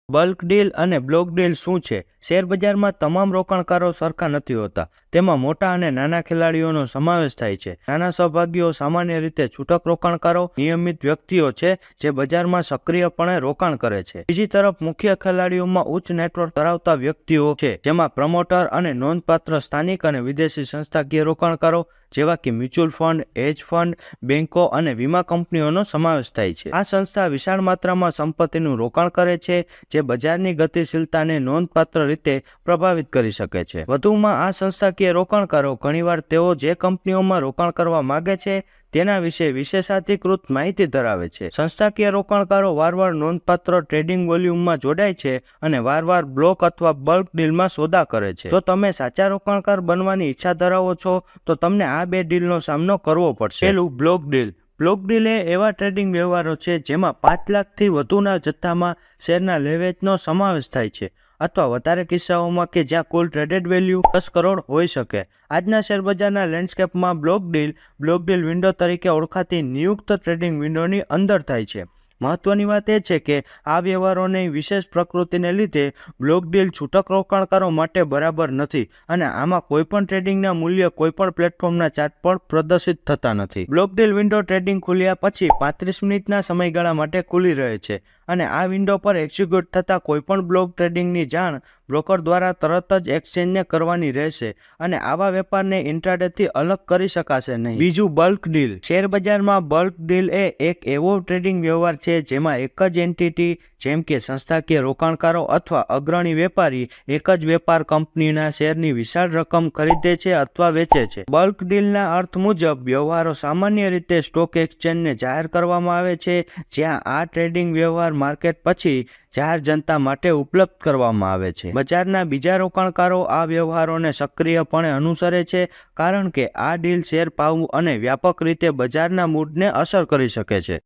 Bulk deal અને block deal શું છે? શેરબજારમાં તમામ રોકાણકારો સરખા નથી હોતા. તેમાં મોટા અને નાના ખેલાડીઓનો સમાવેશ થાય છે. નાના સહભાગીઓ સામાન્ય રીતે છૂટક રોકાણકારો, નિયમિત વ્યક્તિઓ છે જે બજારમાં સક્રિયપણે રોકાણ કરે છે. બીજી તરફ મુખ્ય ખેલાડીઓમાં ઉચ્ચ નેટવર્ક ધરાવતા વ્યક્તિઓ છે, જેમાં પ્રમોટર અને નોંધપાત્ર સ્થાનિક અને વિદેશી સંસ્થાકીય રોકાણકારો જેવા કે મ્યુચ્યુઅલ ફંડ, હેજ ફંડ, બેન્કો અને વીમા કંપનીઓનો સમાવેશ થાય છે. આ સંસ્થા વિશાળ માત્રામાં સંપત્તિનું રોકાણ કરે છે, જે બજારની ગતિશીલતાને નોંધપાત્ર રીતે પ્રભાવિત કરી શકે છે. વધુમાં, આ સંસ્થાકીય રોકાણકારો ઘણીવાર તેઓ જે કંપનીઓમાં રોકાણ કરવા માંગે છે તેના વિશે વિશેષાધિકૃત માહિતી ધરાવે છે. સંસ્થાકીય રોકાણકારો વારંવાર નોંધપાત્ર ટ્રેડિંગ વોલ્યુમમાં જોડાય છે અને વારંવાર બ્લોક અથવા બલ્ક ડીલમાં સોદા કરે છે. જો તમે સાચા રોકાણકાર બનવાની ઈચ્છા ધરાવો છો તો તમને આ બે ડીલનો સામનો કરવો પડશે. પહેલું, બ્લોક ડીલ. બ્લોક ડીલ એ એવા ટ્રેડિંગ વ્યવહારો છે જેમાં 5 લાખથી વધુના જથ્થામાં શેરના લેવેચનો સમાવેશ થાય છે, અથવા વધારે કિસ્સાઓમાં કે જ્યાં કુલ ટ્રેડેડ વેલ્યુ 10 કરોડ હોઈ શકે. આજના શેરબજારના લેન્ડસ્કેપમાં બ્લોક ડીલ વિન્ડો તરીકે ઓળખાતી નિયુક્ત ટ્રેડિંગ વિન્ડોની અંદર થાય છે. મહત્વની વાત એ છે કે આ વ્યવહારોની વિશેષ પ્રકૃતિને લીધે બ્લોક ડીલ છૂટક રોકાણકારો માટે બરાબર નથી, અને આમાં કોઈપણ ટ્રેડિંગના મૂલ્ય કોઈપણ પ્લેટફોર્મના ચાર્ટ પર પ્રદર્શિત થતા નથી. બ્લોક ડીલ વિન્ડો ટ્રેડિંગ ખુલ્યા પછી 35 મિનિટના સમયગાળા માટે ખુલ્લી રહે છે, અને આ વિન્ડો પર એક્ઝિક્યુટ થતા કોઈપણ બ્લોક ટ્રેડિંગની જાણ બ્રોકર દ્વારા તરત જ એક્સચેન્જને કરવાની રહેશે, અને આવા વેપારને ઇન્ટ્રાડેથી અલગ કરી શકાશે નહીં. બીજું, બલ્ક ડીલ. શેરબજારમાં બલ્ક ડીલ એ એક એવો ટ્રેડિંગ વ્યવહાર છે જેમાં એક જ એન્ટિટી, જેમ કે સંસ્થાકીય રોકાણકારો અથવા અગ્રણી વેપારી, એક જ વેપાર કંપનીના શેરની વિશાળ રકમ ખરીદે છે અથવા વેચે છે. બલ્ક ડીલના અર્થ મુજબ વ્યવહારો સામાન્ય રીતે સ્ટોક એક્સચેન્જને જાહેર કરવામાં આવે છે, જ્યાં આ ટ્રેડિંગ વ્યવહાર માર્કેટ પછી જાહેર જનતા માટે ઉપલબ્ધ કરવામાં આવે છે. બજારના બીજા રોકાણકારો આ વ્યવહારોને સક્રિયપણે અનુસરે છે, કારણ કે આ ડીલ શેર ભાવ અને વ્યાપક રીતે બજારના મૂડને અસર કરી શકે છે.